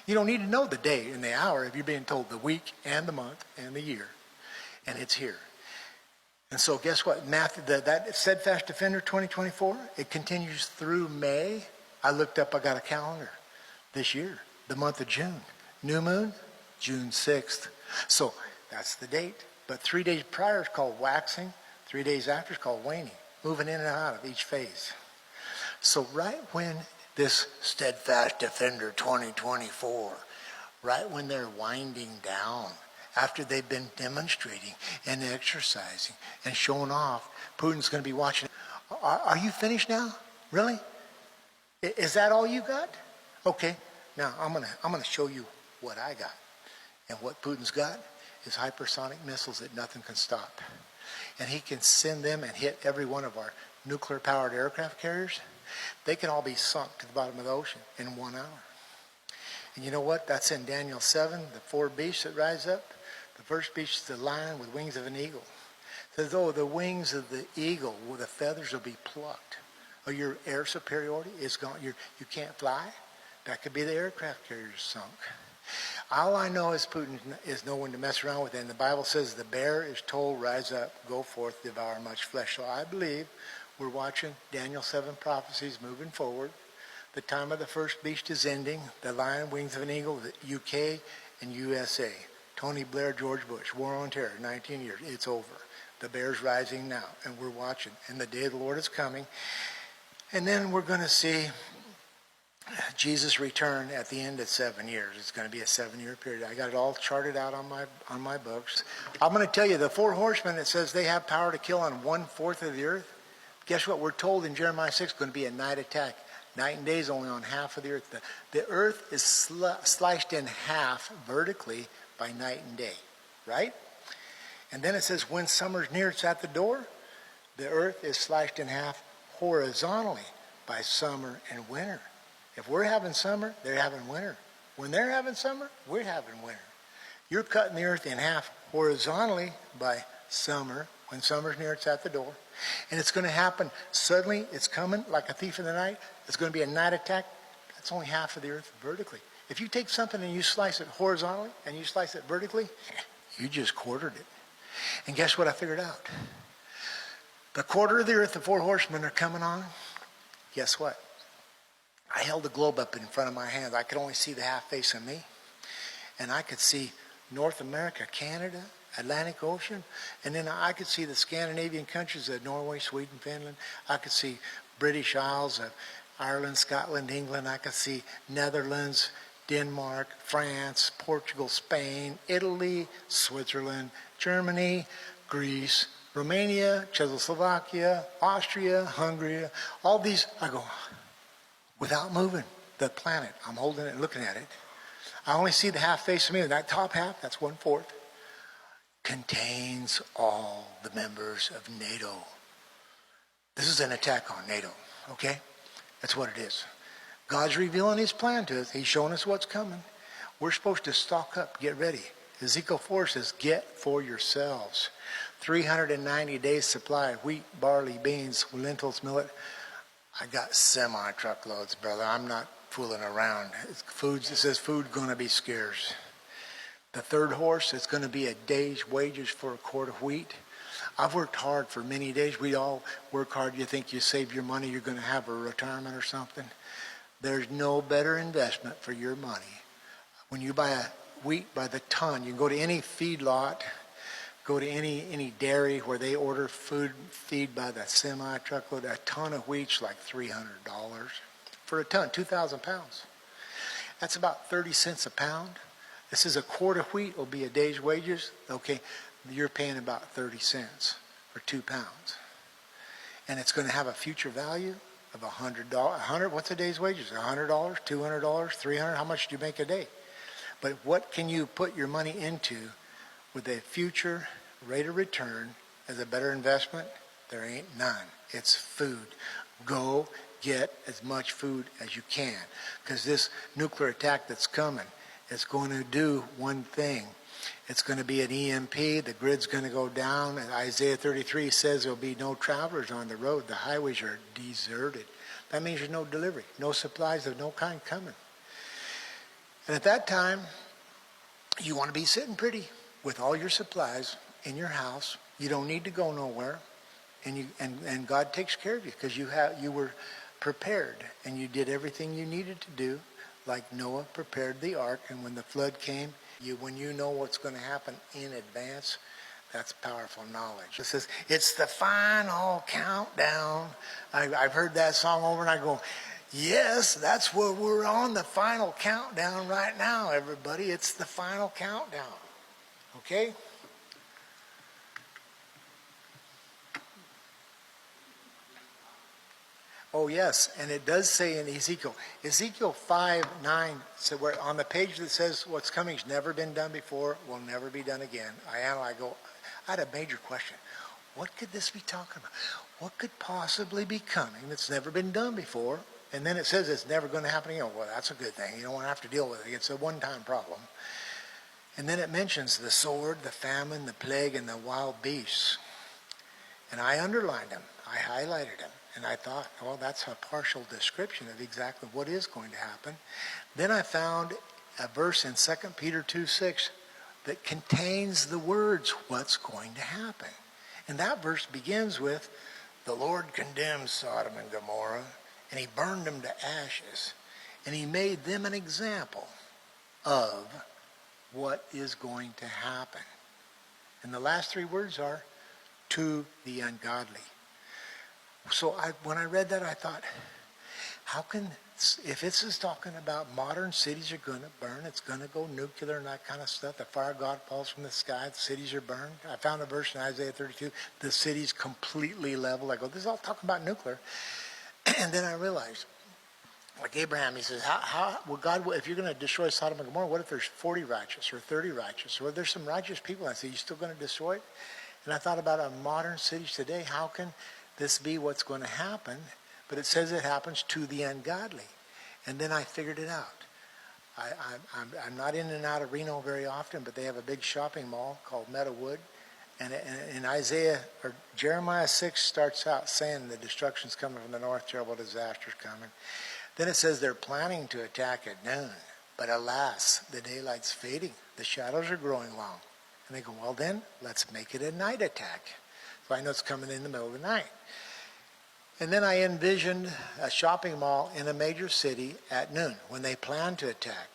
You don't need to know the day and the hour if you're being told the week and the month and the year. And it's here. And so guess what? That Steadfast Defender 2024, it continues through May. I looked up, I got a calendar this year, the month of June. New moon, June 6th. So that's the date. But 3 days prior is called waxing. 3 days after is called waning, moving in and out of each phase. So right when this Steadfast Defender 2024, right when they're winding down, after they've been demonstrating and exercising and showing off, Putin's going to be watching. Are you finished now? Really? Is that all you got? Okay. Now I'm gonna show you what I got. And what Putin's got is hypersonic missiles that nothing can stop. And he can send them and hit every one of our nuclear-powered aircraft carriers. They can all be sunk to the bottom of the ocean in 1 hour. And you know what? That's in Daniel 7, the 4 beasts that rise up. The first beast is the lion with wings of an eagle. It says, oh, the wings of the eagle, well, the feathers will be plucked. Oh, your air superiority is gone. You can't fly. That could be the aircraft carriers sunk. All I know is Putin is no one to mess around with. And the Bible says the bear is told, rise up, go forth, devour much flesh. So I believe we're watching Daniel 7 prophecies moving forward. The time of the first beast is ending. The lion, wings of an eagle, the UK and USA. Tony Blair, George Bush, War on Terror, 19 years. It's over. The bear's rising now, and we're watching. And the day of the Lord is coming. And then we're going to see Jesus' return at the end of 7 years. It's going to be a 7-year period. I got it all charted out on my books. I'm going to tell you, the 4 horsemen, it says they have power to kill on 1/4 of the earth. Guess what? We're told in Jeremiah 6, going to be a night attack. Night and day is only on half of the earth. The earth is sliced in half vertically by night and day, right? And then it says when summer's near, it's at the door. The earth is sliced in half horizontally by summer and winter. If we're having summer, they're having winter. When they're having summer, we're having winter. You're cutting the earth in half horizontally by summer. When summer's near, it's at the door. And it's going to happen suddenly. It's coming like a thief in the night. It's going to be a night attack. That's only half of the earth vertically. If you take something and you slice it horizontally and you slice it vertically, you just quartered it. And guess what I figured out? The quarter of the earth, the 4 horsemen are coming on. Guess what? I held the globe up in front of my hands. I could only see the half face of me. And I could see North America, Canada, Atlantic Ocean. And then I could see the Scandinavian countries of Norway, Sweden, Finland. I could see British Isles of Ireland, Scotland, England. I could see Netherlands, Denmark, France, Portugal, Spain, Italy, Switzerland, Germany, Greece, Romania, Czechoslovakia, Austria, Hungary. All these, I go, without moving the planet. I'm holding it and looking at it. I only see the half face of me. That top half, that's 1/4, contains all the members of NATO. This is an attack on NATO, okay? That's what it is. God's revealing his plan to us. He's showing us what's coming. We're supposed to stock up, get ready. Ezekiel 4 says, get for yourselves. 390 days supply of wheat, barley, beans, lentils, millet. I got semi-truckloads, brother. I'm not fooling around. It says food going to be scarce. The 3rd horse, it's going to be a day's wages for a quart of wheat. I've worked hard for many days. We all work hard. You think you save your money, you're going to have a retirement or something. There's no better investment for your money. When you buy a wheat by the ton, you can go to any feedlot, go to any dairy where they order feed by the semi-truckload. A ton of wheat's like $300 for a ton, 2,000 pounds. That's about 30 cents a pound. This is a quart of wheat will be a day's wages. Okay, you're paying about 30 cents for 2 pounds. And it's going to have a future value of $100. What's a day's wages? $100, $200, $300? How much do you make a day? But what can you put your money into with a future rate of return as a better investment? There ain't none. It's food. Go get as much food as you can, because this nuclear attack that's coming is going to do one thing. It's going to be an EMP. The grid's going to go down. And Isaiah 33 says there'll be no travelers on the road. The highways are deserted. That means there's no delivery, no supplies of no kind coming. And at that time, you want to be sitting pretty with all your supplies in your house. You don't need to go nowhere. And God takes care of you because you were prepared and you did everything you needed to do, like Noah prepared the ark. And when the flood came, when you know what's going to happen in advance, that's powerful knowledge. It says, it's the final countdown. I've heard that song over and I go, yes, that's where we're on, the final countdown right now, everybody. It's the final countdown. Okay? Oh, yes, and it does say in Ezekiel 5:9, so where on the page that says what's coming has never been done before, will never be done again. I had a major question. What could this be talking about? What could possibly be coming that's never been done before? And then it says it's never going to happen again. Well, that's a good thing. You don't want to have to deal with it. It's a one-time problem. And then it mentions the sword, the famine, the plague, and the wild beasts. And I underlined them. I highlighted them. And I thought, well, that's a partial description of exactly what is going to happen. Then I found a verse in 2 Peter 2:6 that contains the words, what's going to happen. And that verse begins with, the Lord condemned Sodom and Gomorrah, and he burned them to ashes, and he made them an example of what is going to happen. And the last three words are, to the ungodly. So when I read that, I thought, if this is talking about modern cities are going to burn, it's going to go nuclear and that kind of stuff, the fire of God falls from the sky, the cities are burned. I found a verse in Isaiah 32, the city's completely level. I go, this is all talking about nuclear. And then I realized, like Abraham, he says, well, God, if you're going to destroy Sodom and Gomorrah, what if there's 40 righteous or 30 righteous? Or if there's some righteous people? I said, you still going to destroy it? And I thought about our modern cities today. How can this be what's going to happen? But it says it happens to the ungodly. And then I figured it out. I'm not in and out of Reno very often, but they have a big shopping mall called Meadowood. And in Jeremiah 6 starts out saying the destruction's coming from the north, terrible disaster's coming. Then it says they're planning to attack at noon. But alas, the daylight's fading. The shadows are growing long. And they go, well then, let's make it a night attack. So I know it's coming in the middle of the night. And then I envisioned a shopping mall in a major city at noon when they plan to attack.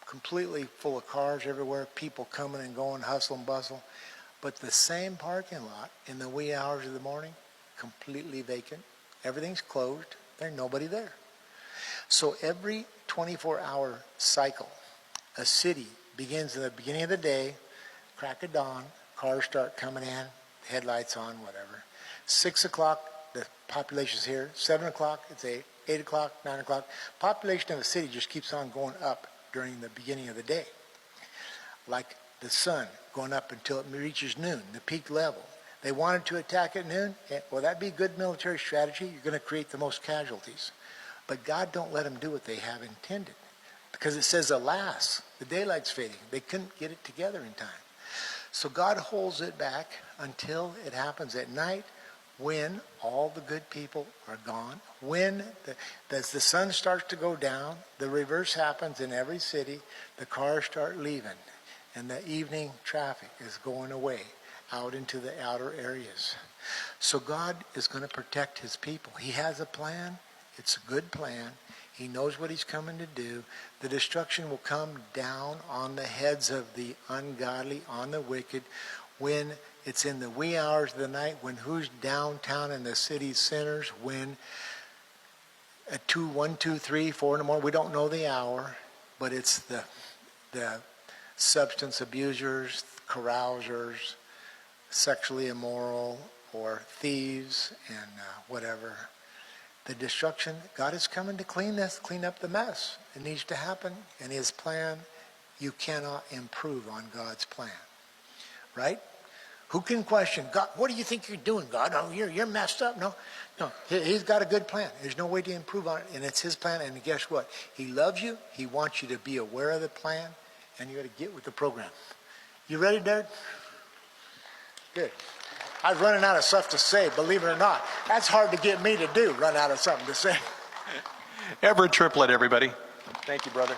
Completely full of cars everywhere, people coming and going, hustle and bustle. But the same parking lot in the wee hours of the morning, completely vacant. Everything's closed. There's nobody there. So every 24-hour cycle, a city begins in the beginning of the day, crack of dawn, cars start coming in, headlights on, whatever. 6 o'clock, the population's here. 7 o'clock, it's 8 o'clock, 9 o'clock. Population of the city just keeps on going up during the beginning of the day. Like the sun going up until it reaches noon, the peak level. They wanted to attack at noon. Well, that'd be good military strategy. You're going to create the most casualties. But God don't let them do what they have intended. Because it says, alas, the daylight's fading. They couldn't get it together in time. So God holds it back until it happens at night when all the good people are gone. When as the sun starts to go down, the reverse happens in every city. The cars start leaving and the evening traffic is going away out into the outer areas. So God is going to protect his people. He has a plan. It's a good plan. He knows what he's coming to do. The destruction will come down on the heads of the ungodly, on the wicked, when it's in the wee hours of the night, when who's downtown in the city centers, when at 1, 2, 3, 4 in the morning, we don't know the hour, but it's the substance abusers, carousers, sexually immoral, or thieves, and whatever. The destruction, God is coming to clean up the mess. It needs to happen. And his plan, you cannot improve on God's plan. Right? Who can question, God, what do you think you're doing, God? Oh, you're messed up. No, he's got a good plan. There's no way to improve on it. And it's his plan. And guess what? He loves you. He wants you to be aware of the plan. And you got to get with the program. You ready, Derek? Good. I was running out of stuff to say, believe it or not. That's hard to get me to do, run out of something to say. Everett Triplet, everybody. Thank you, brother.